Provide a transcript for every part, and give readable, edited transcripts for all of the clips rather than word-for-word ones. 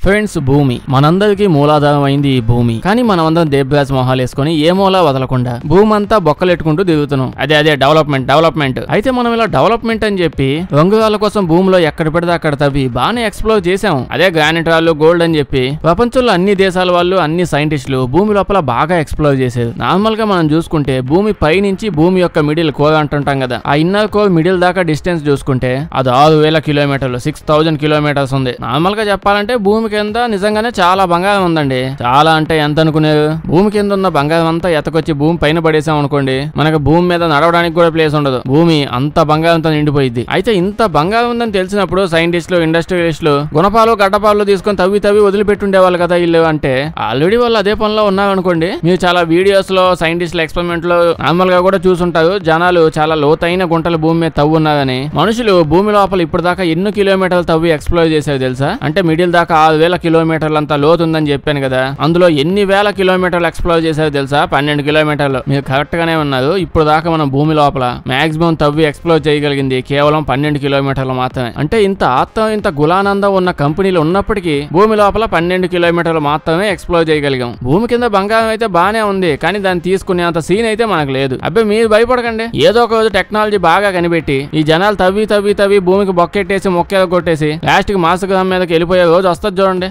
Friends, భూమి మనందరికీ మూలాధారం అయింది. ఈ భూమి కానీ మనమందరం దేబ్రాజ్ మొహాలు వేసుకుని ఏ మూలా వదలకుండా భూమి అంతా బొక్కలెట్టుకుంటూ తిరుగుతున్నాం. అదే డెవలప్మెంట్. అయితే మనం ఇలా డెవలప్మెంట్ అని చెప్పి రంగురాల కోసం భూమిలో ఎక్కడ పెడితే అక్కడ తవ్వి బాగానే ఎక్స్ప్లోర్ చేసాం. అదే గ్రానైట్ రాళ్ళు, గోల్డ్ అని చెప్పి ప్రపంచంలో అన్ని దేశాల వాళ్ళు, అన్ని సైంటిస్టులు భూమి లోపల బాగా ఎక్స్ప్లోర్ చేశారు. నార్మల్ గా మనం చూసుకుంటే భూమి పై నుంచి భూమి యొక్క మిడిల్ కోర్ అంటుంటాం కదా, ఆ ఇన్నర్ కోర్ మిడిల్ దాకా డిస్టెన్స్ చూసుకుంటే అది 6000 కిలోమీటర్లు, 6000 కిలోమీటర్స్ ఉంది. నార్మల్ గా చెప్పాలంటే భూమి కింద నిజంగానే చాలా బంగారం ఉందండి. చాలా అంటే ఎంత అనుకునేది, భూమి కింద ఉన్న బంగారం అంతా ఎతకొచ్చి భూమి పైన పడేసాం అనుకోండి, మనకు భూమి మీద నడవడానికి కూడా ప్లేస్ ఉండదు. భూమి అంత బంగారంతో నిండిపోయింది. అయితే ఇంత బంగారం ఉందని తెలిసినప్పుడు సైంటిస్టులు, ఇండస్ట్రియలిస్టులు గుణపాలు, గడ్డపాలు తీసుకొని తవ్వి వదిలిపెట్టుండేవాళ్ళు కదా వీళ్ళు. అంటే ఆల్రెడీ వాళ్ళు అదే పనిలో ఉన్నారనుకోండి. మీరు చాలా వీడియోస్ లో సైంటిస్టుల ఎక్స్పెరిమెంట్ లో నార్మల్ గా కూడా చూసుంటారు. జనాలు చాలా లోతైన గుంటలు భూమి మీద తవ్వు ఉన్నారని. మనుషులు భూమి లోపల ఇప్పుడు దాకా ఎన్ని కిలోమీటర్లు తవ్వి ఎక్స్ప్లోర్ చేశారు తెలుసా? అంటే మిడిల్ దాకా 6000 కిలోమీటర్లు అంతా లోతు ఉందని చెప్పాను కదా, అందులో ఎన్ని వేల కిలోమీటర్లు ఎక్స్ప్లోర్ చేశారు తెలుసా? 12 కిలోమీటర్లు. మీరు కరెక్ట్ గానే ఉన్నారు. ఇప్పుడు దాకా మనం భూమి లోపల మాక్సిమం తవ్వి ఎక్స్ప్లోర్ చేయగలిగింది కేవలం 12 కిలోమీటర్లు మాత్రమే. అంటే ఇంత ఇంత గులానందం ఉన్న కంపెనీలు ఉన్నప్పటికీ భూమి లోపల 12 కిలోమీటర్లు మాత్రమే ఎక్స్ప్లోర్ చేయగలిగాం. భూమి కింద బంగారం అయితే బానే ఉంది, కానీ దాన్ని తీసుకునే అంత సీన్ అయితే మనకు లేదు. అబ్బాయి మీరు భయపడకండి. ఏదో ఒక రోజు టెక్నాలజీ బాగా కనిపెట్టి ఈ జనాలు తవ్వి భూమికి బొక్కెట్టేసి మొక్కేదో కొట్టేసి లాస్ట్ కి మార్స్ గ్రహం మీదకి వెళ్ళిపోయే రోజు వస్తుంది చూడండి.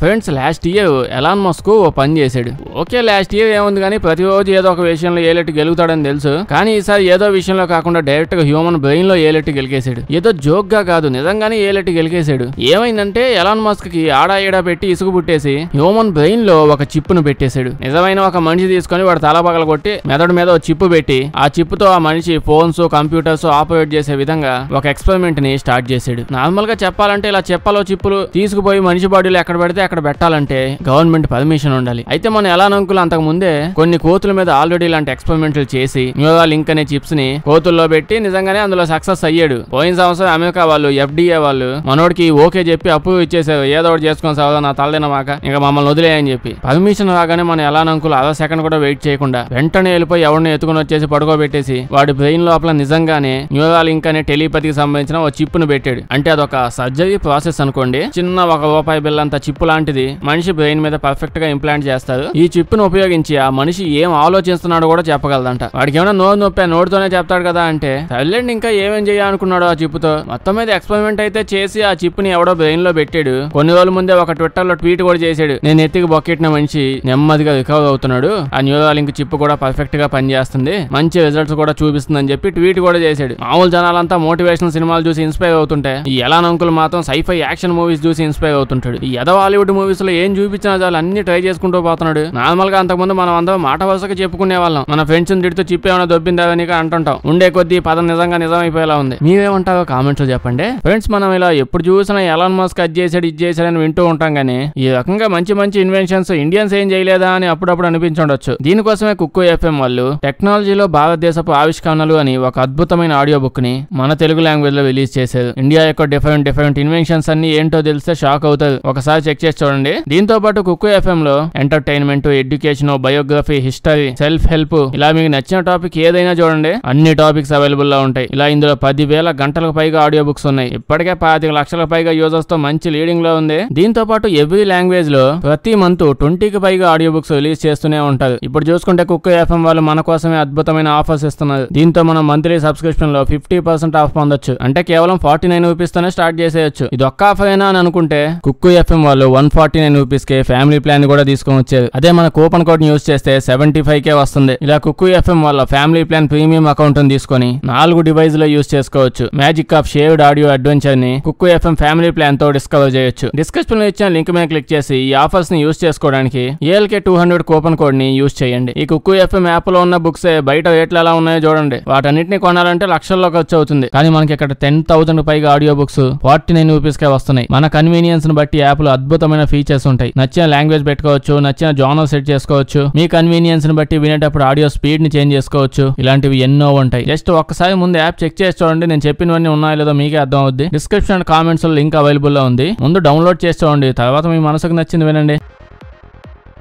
Friends, last year Elon Musk ఓ పని చేశాడు. ఓకే, లాస్ట్ ఇయర్ ఏముంది కానీ ప్రతిరోజు ఏదో ఒక విషయంలో ఏలెట్టు గెలుగుతాడని తెలుసు. కానీ ఈసారి ఏదో విషయంలో కాకుండా డైరెక్ట్ గా హ్యూమన్ బ్రెయిన్ లో ఏలెట్టు గెలికేశాడు. ఏదో జోక్ గా కాదు, నిజంగానే ఏలెట్టు గెలికేశాడు. ఏమైందంటే ఎలాన్ మస్క్ కి ఆడా ఏడా పెట్టి ఇసుగు పుట్టేసి హ్యూమన్ బ్రెయిన్ లో ఒక చిప్పును పెట్టేశాడు. నిజమైన ఒక మనిషి తీసుకొని వాడు తల పగల కొట్టి మెదడు మీద ఒక చిప్పు పెట్టి ఆ చిప్పుతో ఆ మనిషి ఫోన్స్, కంప్యూటర్స్ ఆపరేట్ చేసే విధంగా ఒక ఎక్స్పెరిమెంట్ ని స్టార్ట్ చేశాడు. నార్మల్ గా చెప్పాలంటే ఇలా చెప్పలో చిప్పులు తీసుకుపోయి మనిషి బాడీలో ఎక్కడ పెడితే అక్కడ పెట్టాలంటే గవర్నమెంట్ పర్మిషన్ ఉండాలి. అయితే మన ఎలాన్ అంకుల్ అంతకు ముందే కొన్ని కోతుల మీద ఆల్రెడీ ఇలాంటి ఎక్స్పెరిమెంట్లు చేసి న్యూరాలింక్ అనే చిప్స్ ని కోతుల్లో పెట్టి నిజంగానే అందులో సక్సెస్ అయ్యాడు. పోయిన సంవత్సరం అమెరికా వాళ్ళు, FDA వాళ్ళు మనోడికి ఓకే చెప్పి అప్రూవ్ ఇచ్చేసారు. ఏదో ఒకటి చేసుకొని సాగు, నా తలదినమాక ఇంకా మమ్మల్ని వదిలేయని చెప్పి. పర్మిషన్ రాగానే మన ఎలాన్ అంకుల్ అర సెకండ్ కూడా వెయిట్ చేయకుండా వెంటనే వెళ్ళిపోయి ఎవరిని ఎత్తుకుని వచ్చేసి పడుకోబెట్టేసి వాడి బ్రెయిన్ లోపల నిజంగానే న్యూరాలింక్ అనే టెలిపతికి సంబంధించిన ఒక చిప్ ను పెట్టాడు. అంటే అదొక సర్జరీ ప్రాసెస్ అనుకోండి. చిన్న ₹1 బిల్ అంత చిప్ లాంటిది మనిషి బ్రెయిన్ మీద పర్ఫెక్ట్ గా ఇంప్లాంట్ చేస్తారు. ఈ చిప్ ను ఉపయోగించి ఆ మనిషి ఏం ఆలోచిస్తున్నాడో కూడా చెప్పగలదంట. వాడికి ఏమైనా నోరు నొప్పి నోటితోనే చెప్తాడు కదా అంటే సైలెంట్ ఇంకా ఏమేం చేయాలనుకున్నాడు ఆ చిప్ తో. మొత్తం మీద ఎక్స్పెరిమెంట్ అయితే చేసి ఆ చిప్ ని ఎవడో బ్రెయిన్ లో పెట్టాడు. కొన్ని రోజుల ముందే ఒక ట్విట్టర్ లో ట్వీట్ కూడా చేశాడు, నేను ఎత్తికి బొక్కెట్టిన మనిషి నెమ్మదిగా రికవర్ అవుతున్నాడు, ఆ న్యూరాలింక్ చిప్ కూడా పర్ఫెక్ట్ గా పనిచేస్తుంది, మంచి రిజల్ట్స్ కూడా చూపిస్తుంది అని చెప్పి ట్వీట్ కూడా చేశాడు. మామూలు జనాలంతా మోటివేషనల్ సినిమాలు చూసి ఇన్స్పైర్ అవుతుంటే ఈ ఎలాన్ అంకుల్ మాత్రం సైఫై యాక్షన్ మూవీస్ చూసి ఇన్స్పైర్ అవుతుంటాడు. ఈ ఎదో హాలీవుడ్ మూవీస్ లో ఏం చూపించినా చాలు అన్ని ట్రై చేసుకుంటూ పోతున్నాడు. నార్మల్ గా అంతకుముందు మనం అందరం మాట వరుసగా చెప్పుకునే వాళ్ళం, మన ఫ్రెండ్స్ తిడుతూ చిప్ ఏమైనా దొబ్బిందని అంటుంటాం. ఉండే కొద్దీ పదం నిజంగా నిజమైపోయేలా ఉంది. మీరేమంటారో కామెంట్స్ లో చెప్పండి. ఫ్రెండ్స్, మనం ఇలా ఎప్పుడు చూసినా ఎలాన్ మస్క్ అది చేశాడు ఇది చేశాడని వింటూ ఉంటాం గానీ ఈ రకంగా మంచి ఇన్వెన్షన్స్ ఇండియన్స్ ఏం చేయలేదా అని అప్పుడప్పుడు అనిపించవచ్చు. దీనికోసమే కుక్కు FM వాళ్ళు టెక్నాలజీలో భారతదేశపు ఆవిష్కరణలు అని ఒక అద్భుతమైన ఆడియో బుక్ ని మన తెలుగు లాంగ్వేజ్ లో రిలీజ్ చేశారు. ఇండియా యొక్క డిఫరెంట్ ఇన్వెన్షన్స్ అన్ని ఏంటో తెలిస్తే షాక్ అవుతారు. ఒకసారి చెక్ చేసి చూడండి. దీంతో పాటు కుక్కు FM లో entertainment, education, biography, history, self help ఇలా మీకు నచ్చిన టాపిక్ ఏదైనా చూడండి, అన్ని టాపిక్స్ అవైలబుల్ లో ఉంటాయి. ఇలా ఇందులో 10,000 గంటలకు పైగా ఆడియో బుక్స్ ఉన్నాయి. ఇప్పటికే 25 లక్షలకు పైగా యూజర్స్ తో మంచి లీడింగ్ లో ఉంది. దీంతో పాటు ఎవ్రీ లాంగ్వేజ్ లో ప్రతి మంత్ 20కి పైగా ఆడియో బుక్స్ రిలీజ్ చేస్తూనే ఉంటారు. ఇప్పుడు చూసుకుంటే కుక్కు FM వాళ్ళు మన కోసమే అద్భుతమైన ఆఫర్స్ ఇస్తున్నారు. దీంతో మనం మంత్లీ సబ్స్క్రిప్షన్ లో 50% ఆఫ్ పొందొచ్చు. అంటే కేవలం ₹49 తోనే స్టార్ట్ చేసేయచ్చు. ఇది ఒక్క ఆఫర్ అయినా అని అనుకుంటే కుక్కు FM వాళ్ళు ₹149 కే ఫ్యామిలీ ప్లాన్ కూడా తీసుకొని వచ్చారు. అదే మన కూపన్ కోడ్ యూజ్ చేస్తే 75K వస్తుంది. ఇలా కుక్కు FM వాళ్ళ ఫ్యామిలీ ప్లాన్ ప్రీమియం అకౌంట్ తీసుకొని 4 డివైస్ లో యూజ్ చేసుకోవచ్చు. Magic of shared audio adventure ని కుక్కు FM ఫ్యామిలీ ప్లాన్ తో డిస్కవర్ చేయొచ్చు. డిస్క్రిప్షన్ లో ఇచ్చిన లింక్ మీద క్లిక్ చేసి ఈ ఆఫర్స్ ని యూజ్ చేసుకోవడానికి ALK200 కూపన్ కోడ్ ని యూజ్ చేయండి. ఈ కుక్కు FM యాప్ లో ఉన్న బుక్స్ బయట రేట్లు ఎలా ఉన్నాయో చూడండి. వాటన్నిటిని కొనాలంటే లక్షల్లో ఖర్చు అవుతుంది. కానీ మనకి ఇక్కడ 10,000 పైగా ఆడియో బుక్స్ ₹49 కే వస్తున్నాయి. మన కన్వీనియన్స్ ని బట్టి యాప్ లో అద్భుతమైన ఫీచర్స్ ఉంటాయి. నచ్చిన లాంగ్వేజ్ పెట్టుకోవచ్చు, నచ్చిన జానర్ సెట్ చేసుకోవచ్చు, మీ కన్వీనియన్స్ ని బట్టి వినేటప్పుడు ఆడియో స్పీడ్ ని చేంజ్ చేసుకోవచ్చు. ఇలాంటివి ఎన్నో ఉంటాయి. జస్ట్ ఒక్కసారి ముందు యాప్ చెక్ చేసి చూడండి. నేను చెప్పినవన్నీ ఉన్నాయో లేదో మీకే అర్థం అవుద్ది. డిస్క్రిప్షన్ అండ్ కామెంట్స్ లో లింక్ అవైలబుల్ లో ఉంది. ముందు డౌన్లోడ్ చేసి చూడండి, తర్వాత మీ మనసుకు నచ్చింది వినండి.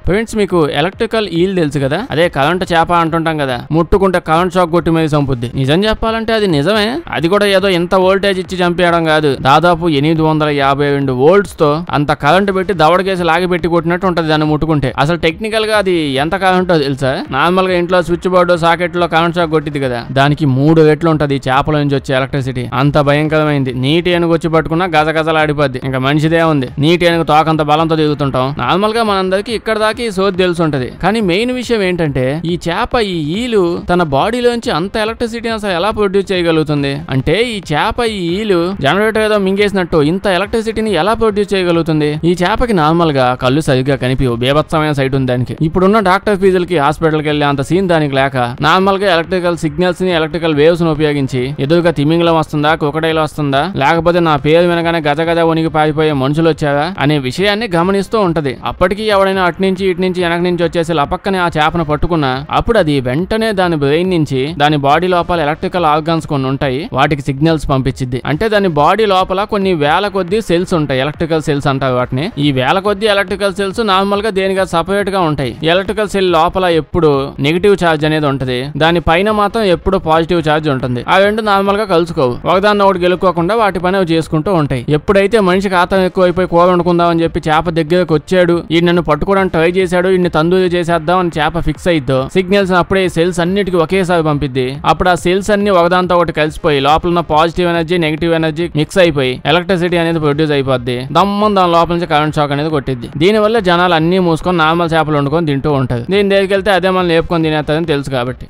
ఫ్రెండ్స్ మీకు ఎలక్ట్రికల్ ఈల్ తెలుసు కదా, అదే కరెంట్ చేప అంటుంటాం కదా, ముట్టుకుంటే కరెంట్ షాక్ కొట్టి మీద చంపుద్ది. నిజం చెప్పాలంటే అది నిజమే. అది కూడా ఏదో ఇంత వోల్టేజ్ ఇచ్చి చంపేయడం కాదు, దాదాపు 852 వోల్ట్స్ తో అంత కరెంట్ పెట్టి దవడకేసి లాగి పెట్టి కొట్టినట్టు ఉంటది దాన్ని ముట్టుకుంటే. అసలు టెక్నికల్ గా అది ఎంత కరెంటో తెలుసా? నార్మల్ గా ఇంట్లో స్విచ్ బోర్డు సాకెట్ లో కరెంట్ షాక్ కొట్టింది కదా, దానికి 3 రెట్లు ఉంటది చేపల నుంచి వచ్చే ఎలక్ట్రిసిటీ. అంత భయంకరమైంది. నీటి ఏనుగు వచ్చి పట్టుకున్నా గజగజలాడిపోద్ది. ఇంకా మనిషిదే ఉంది. నీటి ఏనుగు తోకంత బలంతో దిగుతుంటాం. నార్మల్ గా మనందరికి ఇక్కడ దాకా ఈ సోది తెలిసి ఉంటది. కానీ మెయిన్ విషయం ఏంటంటే ఈ చేప ఈ ఈలు తన బాడీలోంచి అంత ఎలక్ట్రిసిటీ అసలు ఎలా ప్రొడ్యూస్ చేయగలుగుతుంది అంటే, ఈ చేప ఈ ఈలు జనరేటర్ ఏదో మింగేసినట్టు ఇంత ఎలక్ట్రిసిటీని ఎలా ప్రొడ్యూస్ చేయగలుగుతుంది? ఈ చేపకి నార్మల్ గా కళ్ళు సరిగ్గా కనిపించవు, బేభత్సమైన సైట్ ఉంది దానికి. ఇప్పుడున్న డాక్టర్ ఫీజులకి హాస్పిటల్కి వెళ్ళే అంత సీన్ దానికి లేక నార్మల్ గా ఎలక్ట్రికల్ సిగ్నల్స్ ని ఎలక్ట్రికల్ వేవ్స్ ని ఉపయోగించి ఎదురుగా తిమింగలం వస్తుందా, క్రొకడైల్ వస్తుందా, లేకపోతే నా పేరు వినగానే గజగజ వణికి పారిపోయే మనుషులు వచ్చారా అనే విషయాన్ని గమనిస్తూ ఉంటది. అప్పటికి ఎవడైనా అటు నుంచి ఇటు నుంచి వెనక నుంచి వచ్చేసి లపక్కనే ఆ చేపను పట్టుకున్నా అప్పుడు అది వెంటనే దాని బ్రెయిన్ నుంచి దాని బాడీ లోపల ఎలక్ట్రికల్ ఆర్గాన్స్ కొన్ని ఉంటాయి, వాటికి సిగ్నల్స్ పంపించింది. అంటే దాని బాడీ లోపల కొన్ని వేల కొద్ది సెల్స్ ఉంటాయి, ఎలక్ట్రికల్ సెల్స్ అంటారు వాటిని. ఈ వేల కొద్ది ఎలక్ట్రికల్ సెల్స్ నార్మల్ గా దేనిగా సపరేట్ గా ఉంటాయి. ఎలక్ట్రికల్ సెల్ లోపల ఎప్పుడు నెగిటివ్ ఛార్జ్ అనేది ఉంటది, దాని పైన మాత్రం ఎప్పుడు పాజిటివ్ ఛార్జ్ ఉంటుంది. ఆ రెండు నార్మల్ గా కలుసుకోవు, ఒకదాన్ని ఒకటి గెలుక్కోకుండా వాటి పని అవి చేసుకుంటూ ఉంటాయి. ఎప్పుడైతే మనిషికి ఆతం ఎక్కువైపోయి కూర వండుకుందాం అని చెప్పి చేప దగ్గరకు వచ్చాడు, ఈ నన్ను పట్టుకోవడానికి ట్రై చేశాడు, ఇన్ని తందూరి చేసేద్దాం అని చేప ఫిక్స్ అయిద్దో సిగ్నల్స్ అప్పుడే సెల్స్ అన్నిటికీ ఒకేసారి పంపిద్ది. అప్పుడు ఆ సెల్స్ అన్ని ఒకదాంతో ఒకటి కలిసిపోయి లోపల ఉన్న positive energy negative energy mix అయిపోయి ఎలక్ట్రిసిటీ అనేది ప్రొడ్యూస్ అయిపోద్ది. దమ్మం దాని లోపల నుంచి కరెంట్ షాక్ అనేది కొట్టిద్ది. దీని వల్ల జనాలు అన్ని మూసుకొని నార్మల్ చేపలు వండుకొని తింటూ ఉంటారు. దీని దగ్గరికి వెళ్తే అదే మనం లేపుకొని తినేస్తారని తెలుసు కాబట్టి.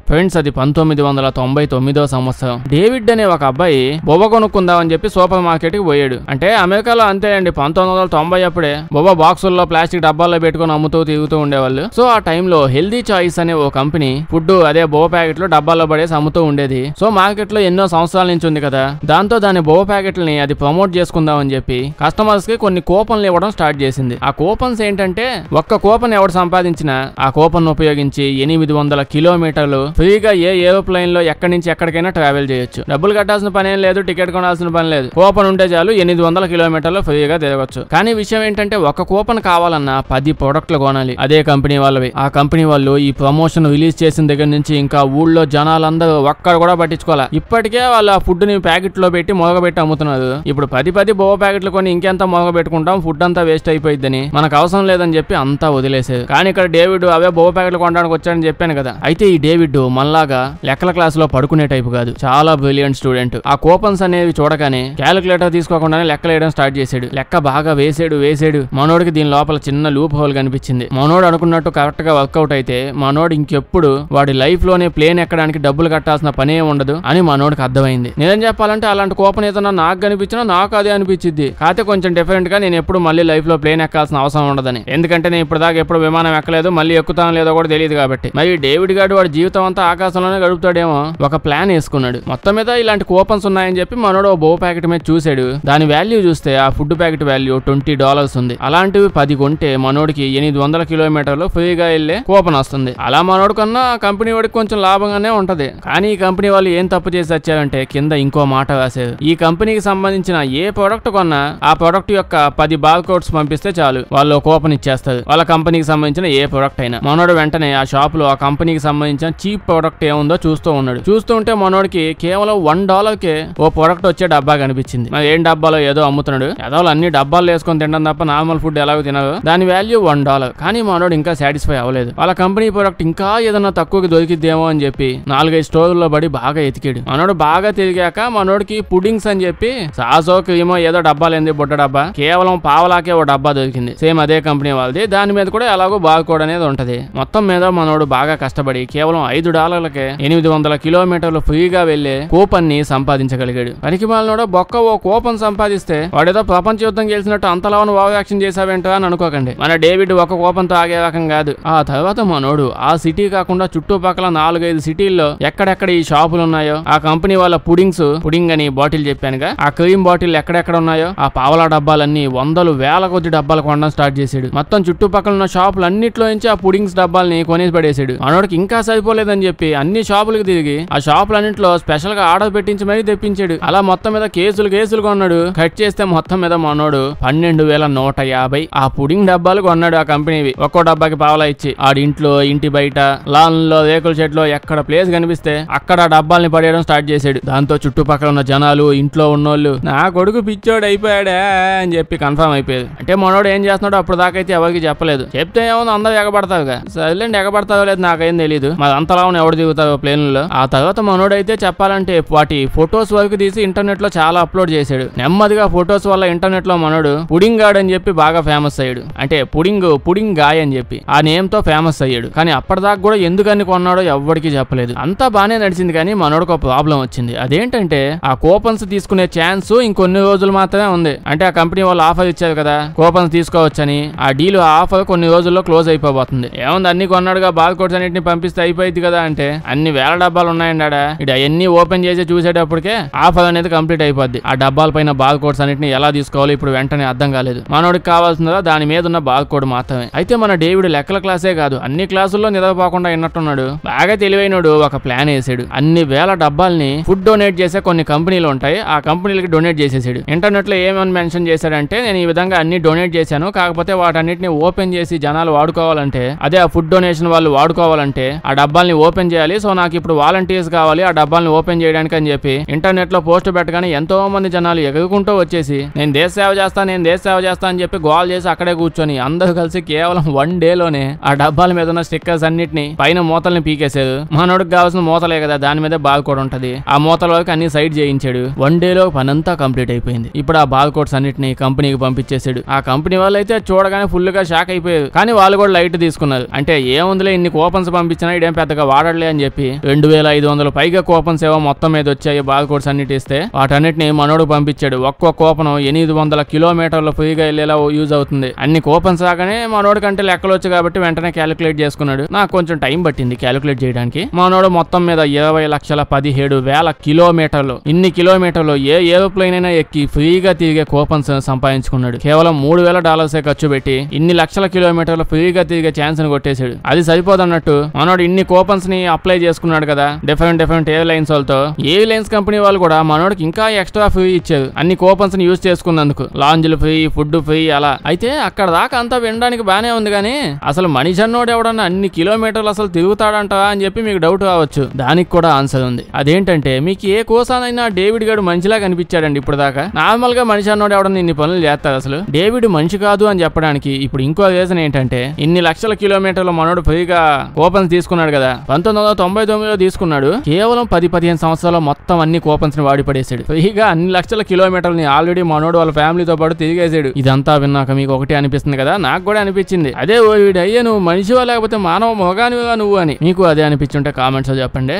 ఫ్రెండ్స్ అది 1999వ సంవత్సరం. డేవిడ్ అనే ఒక అబ్బాయి బొబ్బ కొనుక్కుందామని చెప్పి సూపర్ మార్కెట్ కి పోయాడు. అంటే అమెరికాలో అంతే అండి, 1990 అప్పుడే బొబ్బ బాక్సుల్లో ప్లాస్టిక్ డబ్బాల్లో పెట్టుకుని అమ్ముతూ తిరుగుతూ ఉండేవాళ్ళు. సో ఆ టైంలో హెల్దీ చాయిస్ అనే ఓ కంపెనీ ఫుడ్ అదే బొబ్బ ప్యాకెట్లు డబ్బాల్లో పడేసి అమ్ముతూ ఉండేది. సో మార్కెట్ లో ఎన్నో సంవత్సరాల నుంచి ఉంది కదా, దాంతో దాని బొబ్బ ప్యాకెట్లని అది ప్రమోట్ చేసుకుందామని చెప్పి కస్టమర్స్ కి కొన్ని కూపన్లు ఇవ్వడం స్టార్ట్ చేసింది. ఆ కూపన్స్ ఏంటంటే, ఒక్క కూపన్ ఎవడు సంపాదించినా ఆ కూపన్ ఉపయోగించి 800 కిలోమీటర్లు ఫ్రీగా ఏ ఏరోప్లైన్ లో ఎక్కడి నుంచి ఎక్కడికైనా ట్రావెల్ చేయొచ్చు. డబ్బులు కట్టాల్సిన పని ఏం లేదు, టికెట్ కొనాల్సిన పని లేదు. కూపన్ ఉంటే చాలు 800 కిలోమీటర్లు ఫ్రీగా తిరగచ్చు. కానీ విషయం ఏంటంటే, ఒక కూపన్ కావాలన్నా 10 ప్రోడక్ట్లు కొనాలి, అదే కంపెనీ వాళ్ళవి. ఆ కంపెనీ వాళ్ళు ఈ ప్రమోషన్ రిలీజ్ చేసిన దగ్గర నుంచి ఇంకా ఊళ్ళో జనాలందరూ ఒక్కడు కూడా పట్టించుకోవాలి. ఇప్పటికే వాళ్ళు ఆ ఫుడ్ ని ప్యాకెట్ లో పెట్టి మొగబెట్టి అమ్ముతున్నారు. ఇప్పుడు 10 బొవ్వ ప్యాకెట్లు కొని ఇంకెంత మొగబెట్టుకుంటాం, ఫుడ్ అంతా వేస్ట్ అయిపోయిద్దని మనకు అవసరం లేదని చెప్పి అంతా వదిలేసేది. కానీ ఇక్కడ డేవిడ్ అవే బొవ్వ ప్యాకెట్లు కొనడానికి వచ్చాడని చెప్పాను కదా. అయితే ఈ డేవిడ్ మనలాగా లెక్కల క్లాస్ లో పడుకునే టైపు కాదు, చాలా బ్రిలియంట్ స్టూడెంట్. ఆ కూపన్స్ అనేవి చూడగానే క్యాలిక్యులేటర్ తీసుకోకుండానే లెక్కలు వేయడం స్టార్ట్ చేశాడు. లెక్క బాగా వేసాడు. మనోడికి దీని లోపల చిన్న లూప్ హోల్ కనిపించింది. మనోడు అనుకున్నట్టు కరెక్ట్ గా వర్కౌట్ అయితే మనోడు ఇంకెప్పుడు వాడి లైఫ్ లోనే ప్లేన్ ఎక్కడానికి డబ్బులు కట్టాల్సిన పనే ఉండదు అని మనోడికి అర్థమైంది. నిజం చెప్పాలంటే అలాంటి కూపన్ ఏదైనా నాకు కనిపించినా నాకు అదే అనిపించింది. కాకపోతే కొంచెం డిఫరెంట్ గా నేను ఎప్పుడు మళ్ళీ లైఫ్ లో ప్లేన్ ఎక్కాల్సిన అవసరం ఉండదని. ఎందుకంటే నేను ఇప్పుడు దాకా ఎప్పుడు విమానం ఎక్కలేదు, మళ్ళీ ఎక్కుతాను లేదో కూడా తెలియదు కాబట్టి. మరి డేవిడ్ గారు వాడి జీవితం అంతా ఆకాశంలోనే గడుపుతాడేమో ఒక ప్లాన్ వేసుకున్నాడు. మొత్తం మీద ఇలాంటి కూపన్స్ ఉన్నాయని చెప్పి మనోడు ఓ బో ప్యాకెట్ మీద చూసాడు. దాని వాల్యూ చూస్తే ఆ ఫుడ్ ప్యాకెట్ వాల్యూ $20 ఉంది. అలాంటివి 10 కొంటే మనోడికి 800 కిలోమీటర్లు ఫ్రీగా వెళ్లే కూపన్ వస్తుంది. అలా మనోడు కన్నా కంపెనీ వాడికి కొంచెం లాభంగానే ఉంటది. కానీ ఈ కంపెనీ వాళ్ళు ఏం తప్పు చేసి వచ్చారంటే, కింద ఇంకో మాట రాశారు. ఈ కంపెనీకి సంబంధించిన ఏ ప్రోడక్ట్ కొన్నా ఆ ప్రోడక్ట్ యొక్క 10 బార్ కోడ్స్ పంపిస్తే చాలు, వాళ్ళు కూపన్ ఇచ్చేస్తారు. వాళ్ళ కంపెనీకి సంబంధించిన ఏ ప్రోడక్ట్ అయినా. మనోడు వెంటనే ఆ షాప్ లో ఆ కంపెనీకి సంబంధించిన చీప్ ప్రోడక్ట్ ఏముందో చూస్తూ ఉన్నాడు. చూస్తూ ఉంటే మనోడికి కేవలం $1కే ఓ ప్రోడక్ట్ వచ్చే డబ్బా కనిపించింది. మరి ఏం డబ్బాలో ఏదో అమ్ముతున్నాడు. ఏదో అన్ని డబ్బాలు వేసుకొని తినడం తప్ప నార్మల్ ఫుడ్ ఎలాగో తినదు. దాని వాల్యూ $1. కానీ మనోడు ఇంకా సాటిస్ఫై అవ్వలేదు. వాళ్ళ కంపెనీ ప్రోడక్ట్ ఇంకా ఏదైనా తక్కువకి దొరికిద్దేమో అని చెప్పి 4-5 స్టోర్లలో పడి బాగా ఎతికాడు. మనోడు బాగా తిరిగాక మనోడికి పుడింగ్స్ అని చెప్పి సాసో క్రీమో ఏదో డబ్బా లేని బుడ్డ డబ్బా కేవలం పావలాకే ఓ డబ్బా దొరికింది. సేమ్ అదే కంపెనీ వాళ్ళది. దాని మీద కూడా ఎలాగో బార్ కోడ్ అనేది ఉంటది. మొత్తం మీద మనోడు బాగా కష్టపడి కేవలం $5కే 800 కిలోమీటర్లు ఫ్రీగా వెళ్లే కూపన్ ని సంపాదించగలిగాడు. పనికి మాలినోడు బొక్క ఓ కూపన్ సంపాదిస్తే వాడేదో ప్రపంచ యుద్ధం గెలిచినట్టు అంతలాను ఓవర్ యాక్షన్ చేసావేంటో అని అనుకోకండి. మన డేవిడ్ ఒక కూపన్ తో ఆగే రకం కాదు. ఆ తర్వాత మనోడు ఆ సిటీ కాకుండా చుట్టుపక్కల 4-5 సిటీల్లో ఎక్కడెక్కడ ఈ షాపులు ఉన్నాయో, ఆ కంపెనీ వాళ్ళ పుడింగ్ అని బాటిల్ చెప్పానుగా, ఆ క్రీమ్ బాటిల్ ఎక్కడెక్కడ ఉన్నాయో ఆ పావలా డబ్బాలన్నీ 100,000 కొద్ది డబ్బాలు కొనడం స్టార్ట్ చేశాడు. మొత్తం చుట్టుపక్కల ఉన్న షాపులు అన్నిట్లో నుంచి ఆ పుడింగ్స్ డబ్బాలని కొనేసి పడేశాడు. మనోడికి ఇంకా సరిపోలేదని అని చెప్పి అన్ని షాపులకు తిరిగి ఆ షాపులన్నింటిలో స్పెషల్ గా ఆర్డర్ పెట్టించి మరీ తెప్పించాడు. అలా మొత్తం మీద కేసులు కొన్నాడు. కట్ చేస్తే మొత్తం మీద మనోడు 12,150 ఆ పుడింగ్ డబ్బాలు కొన్నాడు. ఆ కంపెనీవి ఒక్కో డబ్బాకి పావలా ఇచ్చి ఆడి ఇంట్లో, ఇంటి బయట, లాన్ లో, రేకుల షెడ్లో ఎక్కడ ప్లేస్ కనిపిస్తే అక్కడ ఆ డబ్బాల్ని పడేయడం స్టార్ట్ చేశాడు. దాంతో చుట్టుపక్కల ఉన్న జనాలు, ఇంట్లో ఉన్నోళ్ళు నా కొడుకు పిచ్చోడు అయిపోయాడా అని చెప్పి కన్ఫర్మ్ అయిపోయారు. అంటే మనోడు ఏం చేస్తున్నాడో అప్పుడు దాకైతే ఎవరికి చెప్పలేదు. చెప్తే ఏమో అందరూ ఎగబడతావుగా. సర్లేండి, ఎగబడతావో లేదు నాకేం తెలియదు. మరి అంతలా ఎవడు దిగుతావు ప్లేన్లో. ఆ తర్వాత మనోడైతే చెప్పాలంటే వాటి ఫొటోస్ వరకు తీసి ఇంటర్నెట్ లో చాలా అప్లోడ్ చేశాడు. నెమ్మదిగా ఫొటోస్ వల్ల ఇంటర్నెట్ లో మనోడు పుడింగ్ గాడ్ అని చెప్పి బాగా ఫేమస్ అయ్యాడు. అంటే పుడింగ్ గాయ్ అని చెప్పి ఆ నేమ్ తో ఫేమస్ అయ్యాడు. కానీ అప్పటిదాకా కూడా ఎందుకని కొన్నాడో ఎవ్వడికి చెప్పలేదు. అంతా బానే నడిచింది. కానీ మనోడికి ఒక ప్రాబ్లం వచ్చింది. అదేంటంటే ఆ కూపన్స్ తీసుకునే ఛాన్స్ ఇంకొన్ని రోజులు మాత్రమే ఉంది. అంటే ఆ కంపెనీ వాళ్ళు ఆఫర్ ఇచ్చారు కదా కూపన్స్ తీసుకోవచ్చని. ఆ డీల్, ఆ ఆఫర్ కొన్ని రోజుల్లో క్లోజ్ అయిపోబోతుంది. ఏముంది, అన్ని కొన్నాడుగా, బార్ కోడ్స్ అన్నింటిని పంపిస్తే అయిపోయింది కదా అంటే అన్ని వేల డబ్బాలు ఉన్నాయండి ఆడ. ఇటు అవన్నీ ఓపెన్ చేసి చూసేటప్పటికే ఆఫర్ అనేది కంప్లీట్ అయిపోద్ది. ఆ డబ్బాల పైన బార్ కోడ్స్ అన్నింటిని ఎలా తీసుకోవాలో ఇప్పుడు వెంటనే అర్థం కాలేదు. మనోడికి కావాల్సిందా దాని మీద ఉన్న బార్ కోడ్ మాత్రమే. అయితే మన డేవిడ్ లెక్కల క్లాసే కాదు, అన్ని క్లాసుల్లో నిద్రపోకుండా విన్నట్టున్నాడు. బాగా తెలివైనడు ఒక ప్లాన్ వేసాడు. అన్ని వేల డబ్బాల్ని ఫుడ్ డొనేట్ చేసే కొన్ని కంపెనీలు ఉంటాయి, ఆ కంపెనీలకి డొనేట్ చేసేసాడు. ఇంటర్నెట్ లో ఏమని మెన్షన్ చేశాడంటే, నేను ఈ విధంగా అన్ని డొనేట్ చేశాను, కాకపోతే వాటన్నిటిని ఓపెన్ చేసి జనాలు వాడుకోవాలంటే, అదే ఆ ఫుడ్ డొనేషన్ వాళ్ళు వాడుకోవాలంటే ఆ డబ్బాల్ని ఓపెన్ చేయాలి. సో నాకు ఇప్పుడు వాలంటీర్స్ కావాలి ఆ డబ్బాల్ని ఓపెన్ చేయడానికి అని చెప్పి ఇంటర్నెట్ లో పోస్ట్ పెట్టగానే ఎంతో మంది జనాలు ఎగురుకుంటూ వచ్చేసి నేను దేశ సేవ చేస్తా అని చెప్పి గోల్ చేసి అక్కడే కూర్చొని అందరూ కలిసి కేవలం 1 డేలోనే ఆ డబ్బాల మీద ఉన్న స్టిక్కర్స్ అన్నిటిని పైన మూతల్ని పీకేశారు. మనోడికి కావాల్సిన మూతలే కదా, దాని మీద బార్ కోడ్ ఉంటది. ఆ మూతల వరకు అన్ని సైడ్ చేయించాడు. 1 డేలో పనంతా కంప్లీట్ అయిపోయింది. ఇప్పుడు ఆ బార్ కోడ్స్ అన్నిటిని కంపెనీకి పంపించేశాడు. ఆ కంపెనీ వాళ్ళు అయితే చూడగానే ఫుల్ గా షాక్ అయిపోయారు. కానీ వాళ్ళు కూడా లైట్ తీసుకున్నారు. అంటే ఏముందిలే, ఇన్ని కూపన్స్ పంపించినా ఇదేం పెద్దగా వాడలే అని చెప్పి 2,500 పైగా కూపన్స్ ఏవో మొత్తం మీద వచ్చాయి. బార్ కోడ్స్ అన్నిటి ఇస్తే వాటన్నిటిని మనోడు పంపించాడు. ఒక్కో కూపన్ 800 కిలోమీటర్లు ఫ్రీగా వెళ్ళేలా యూజ్ అవుతుంది. అన్ని కూపన్స్ రాగానే మనోడు కంటే లెక్కలు వచ్చి కాబట్టి వెంటనే క్యాలిక్యులేట్ చేసుకున్నాడు. నాకు కొంచెం టైం పట్టింది క్యాలిక్యులేట్ చేయడానికి. మనోడు మొత్తం మీద 20,17,000 కిలోమీటర్లు, ఇన్ని కిలోమీటర్లు ఏ ఏరోప్లేన్ అయినా ఎక్కి ఫ్రీగా తిరిగే కూపన్స్ సంపాదించుకున్నాడు. కేవలం $3,000 ఖర్చు పెట్టి ఇన్ని లక్షల కిలోమీటర్లు ఫ్రీగా తిరిగే ఛాన్స్ ని కొట్టేశాడు. అది సరిపోదన్నట్టు మనోడు ఇన్ని కూపన్స్ ని అప్లై చేసుకున్నాడు కదా డిఫరెంట్ ఎయిర్లైన్స్ వాళ్ళతో. ఎయిర్లైన్స్ కంపెనీ వాళ్ళు కూడా మనోడికి ఇంకా ఎక్స్ట్రా ఫ్రీ ఇచ్చారు అన్ని కూపన్స్ ని యూజ్ చేసుకున్నందుకు. లాంజ్లు ఫ్రీ, ఫుడ్ ఫ్రీ అలా. అయితే అక్కడ దాకా అంతా వినడానికి బానే ఉంది. కానీ అసలు మనిషి అన్నోడు ఎవడన్నా అన్ని కిలోమీటర్లు అసలు తిరుగుతాడంటా అని చెప్పి మీకు డౌట్ రావచ్చు. దానికి కూడా ఆన్సర్ ఉంది. అదేంటంటే మీకు ఏ కోసానైనా డేవిడ్ గారు మనిషిలా కనిపించాడండి ఇప్పుడు దాకా. నార్మల్ గా మనిషి అన్నోడు ఎవడన్నా ఇన్ని పనులు చేస్తాడు. అసలు డేవిడ్ మనిషి కాదు అని చెప్పడానికి ఇప్పుడు ఇంకో రీజన్ ఏంటంటే, ఇన్ని లక్షల కిలోమీటర్లు మనోడు ఫ్రీగా కూపన్స్ తీసుకున్నాడు కదా, 1999లో తీసుకున్నాడు. కేవలం 10-15 సంవత్సరాలు మొత్తం అన్ని కూపన్స్ ని వాడి పడేసాడు. ఫ్రీగా అన్ని లక్షల కిలోమీటర్లని ఆల్రెడీ మనోడు వాళ్ళ ఫ్యామిలీతో పాటు తిరిగేసాడు. ఇదంతా విన్నాక మీకు ఒకటి అనిపిస్తుంది కదా, నాకు కూడా అనిపించింది. అదే వీడయ్యే నువ్వు మనిషివా లేకపోతే మానవ మొగానివా నువ్వు అని. మీకు అదే అనిపించుంటే కామెంట్స్ లో చెప్పండి.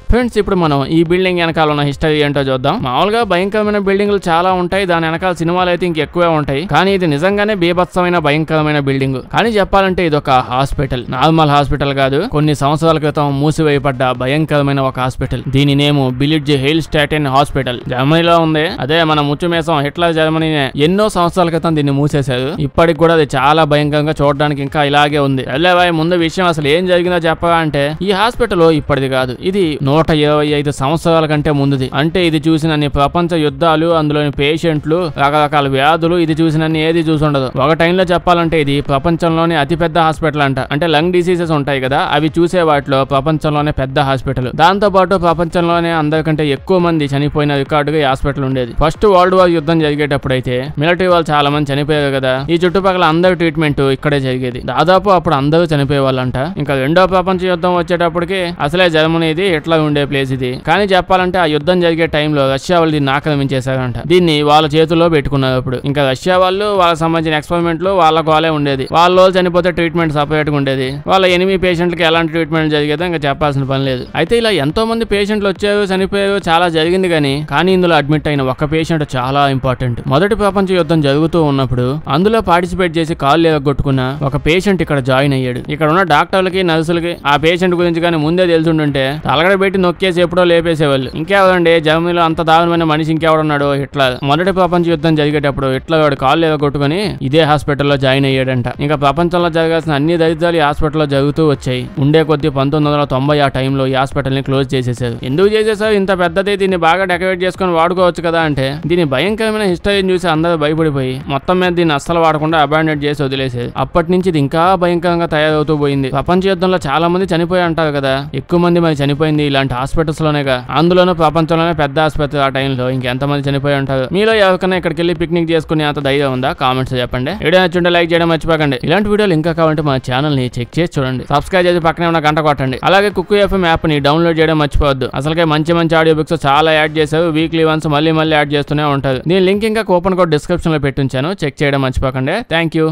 ఫ్రెండ్స్, ఇప్పుడు మనం ఈ బిల్డింగ్ వెనకాల ఉన్న హిస్టరీ ఏంటో చూద్దాం. మామూలుగా భయంకరమైన బిల్డింగ్లు చాలా ఉంటాయి, దాని వెనకాల సినిమాలు అయితే ఇంకెక్కువే ఉంటాయి. కానీ ఇది నిజంగానే బీభత్సమైన భయంకరమైన బిల్డింగ్. కానీ చెప్పాలంటే ఇది ఒక హాస్పిటల్, నార్మల్ హాస్పిటల్ కాదు. కొన్ని సంవత్సరాల క్రితం మూసివేయబడ్డ భయంకరమైన ఒక హాస్పిటల్. దీని నేమ్ బిలిడ్జ్ హెయిల్స్టాటెన్ హాస్పిటల్. జర్మనీలో ఉంది. అదే మన ముచ్చుమేసం హిట్లర్ జర్మనీనే ఎన్నో సంవత్సరాల క్రితం దీన్ని మూసేశారు. ఇప్పటికి కూడా అది చాలా భయంకరంగా చూడడానికి ఇంకా ఇలాగే ఉంది. ముందు విషయం అసలు ఏం జరిగిందో చెప్పగా అంటే, ఈ హాస్పిటల్ ఇప్పటిది కాదు, ఇది 125 సంవత్సరాల కంటే ముందుది. అంటే ఇది చూసినన్ని ప్రపంచ యుద్ధాలు, అందులోని పేషెంట్లు, రకరకాల వ్యాధులు ఇది చూసినన్ని ఏది చూసుండదు. ఒక టైంలో చెప్పాలంటే ఇది ప్రపంచంలోనే అతిపెద్ద హాస్పిటల్ అంట. అంటే లంగ్ డిసీజెస్ ఉంటాయి కదా, అవి చూసే వాటిలో ప్రపంచంలోనే పెద్ద హాస్పిటల్. దాంతో పాటు ప్రపంచంలోనే అందరికంటే ఎక్కువ మంది చనిపోయిన రికార్డుగా ఈ హాస్పిటల్ ఉండేది. ఫస్ట్ వరల్డ్ వార్ యుద్ధం జరిగేటప్పుడు అయితే మిలిటరీ వాళ్ళు చాలా మంది చనిపోయారు కదా, ఈ చుట్టుపక్కల అందరి ట్రీట్మెంట్ ఇక్కడే జరిగేది. దాదాపు అప్పుడు అందరూ చనిపోయే వాళ్ళంట. ఇంకా రెండో ప్రపంచ యుద్ధం వచ్చేటప్పటికి అసలే జర్మనీది ఎట్లా ఉండే ప్లేస్ ఇది. కానీ చెప్పాలంటే ఆ యుద్ధం జరిగే టైంలో రష్యా వాళ్ళు దీన్ని ఆక్రమించేశారంట. దీన్ని వాళ్ళ చేతుల్లో పెట్టుకున్నారు. అప్పుడు ఇంకా రష్యా వాళ్ళు వాళ్ళకి సంబంధించిన ఎక్స్పెరిమెంట్లు వాళ్ళకు వాళ్ళే ఉండేది. వాళ్ళు చనిపోతే ట్రీట్మెంట్ సపరేట్ గా ఉండేది. వాళ్ళ ఎనిమి పేషెంట్లకి ఎలాంటి ట్రీట్మెంట్ జరిగేదో ఇంకా చెప్పాల్సిన పని లేదు. అయితే ఇలా ఎంతో మంది పేషెంట్లు వచ్చారు, చనిపోయారు, చాలా జరిగింది. కానీ ఇందులో అడ్మిట్ అయిన ఒక పేషెంట్ చాలా ఇంపార్టెంట్. మొదటి ప్రపంచ యుద్ధం జరుగుతూ ఉన్నప్పుడు అందులో పార్టిసిపేట్ చేసి కాళ్ళు ఎరగొట్టుకున్న ఒక పేషెంట్ ఇక్కడ జాయిన్ అయ్యాడు. ఇక్కడ ఉన్న డాక్టర్లకి, నర్సులకి ఆ పేషెంట్ గురించి కానీ ముందే తెలుసుంటుంటే తలగడ పెట్టి పెట్టి నొక్కేసి ఎప్పుడో లేపేసేవాళ్ళు. ఇంకెవరండి జర్మనీలో అంత దారుణమైన మనిషి ఇంకెవడున్నాడు? హిట్లర్. మొదటి ప్రపంచ యుద్ధం జరిగేటప్పుడు హిట్లర్ వాడు కాళ్ళు ఎగొట్టుకుని ఇదే హాస్పిటల్లో జాయిన్ అయ్యాడంట. ఇంకా ప్రపంచంలో జరగాల్సిన అన్ని దరిద్రాలు ఈ హాస్పిటల్లో జరుగుతూ వచ్చాయి. ఉండే కొద్ది 1990 ఆ టైంలో ఈ హాస్పిటల్ ని క్లోజ్ చేసేసారు. ఎందుకు చేసేసారు? ఇంత పెద్దది, దీన్ని బాగా డెకరేట్ చేసుకుని వాడుకోవచ్చు కదా అంటే దీని భయంకరమైన హిస్టరీని చూసి అందరూ భయపడిపోయి మొత్తం మీద దీన్ని అస్సలు వాడకుండా అబాండెడ్ చేసి వదిలేసేది. అప్పటి నుంచి ఇది ఇంకా భయంకరంగా తయారవుతూ పోయింది. ప్రపంచ యుద్ధంలో చాలా మంది చనిపోయి అంటారు కదా, ఎక్కువ మంది మరి చనిపోయింది ఇలాంటి హాస్పిటల్స్ లోనేగా. అందులోనూ ప్రపంచంలోనే పెద్ద ఆసుపత్రి ఆ టైంలో. ఇంకెంతమంది చనిపోయి ఉంటారు? మీలో ఎవరికైనా ఇక్కడికి వెళ్ళి పిక్నిక్ చేసుకుని అంత ధైర్యం ఉందా? కామెంట్స్ చెప్పండి. వీడియో నచ్చుంటే లైక్ చేయడం మర్చిపోకండి. ఇలాంటి వీడియోలు ఇంకా కావాలంటే మా ఛానల్ ని చెక్ చేసి చూడండి. సబ్స్క్రైబ్ చేసి పక్కనే ఉన్న గంట కొట్టండి. అలాగే కుక్కు ఎఫ్ఎం యాప్ ని డౌన్లోడ్ చేయడం మర్చిపోవద్దు. అసలుకే మంచి మంచి ఆడియో బుక్స్ చాలా యాడ్ చేశారు. వీక్లీ వన్స్ మళ్ళీ యాడ్ చేస్తూనే ఉంటారు. దీని లింక్ ఇంకా కూపన్ కోడ్ డిస్క్రిప్షన్ లో పెట్టించాను. చెక్ చేయడం మర్చిపోకండి. Thank you.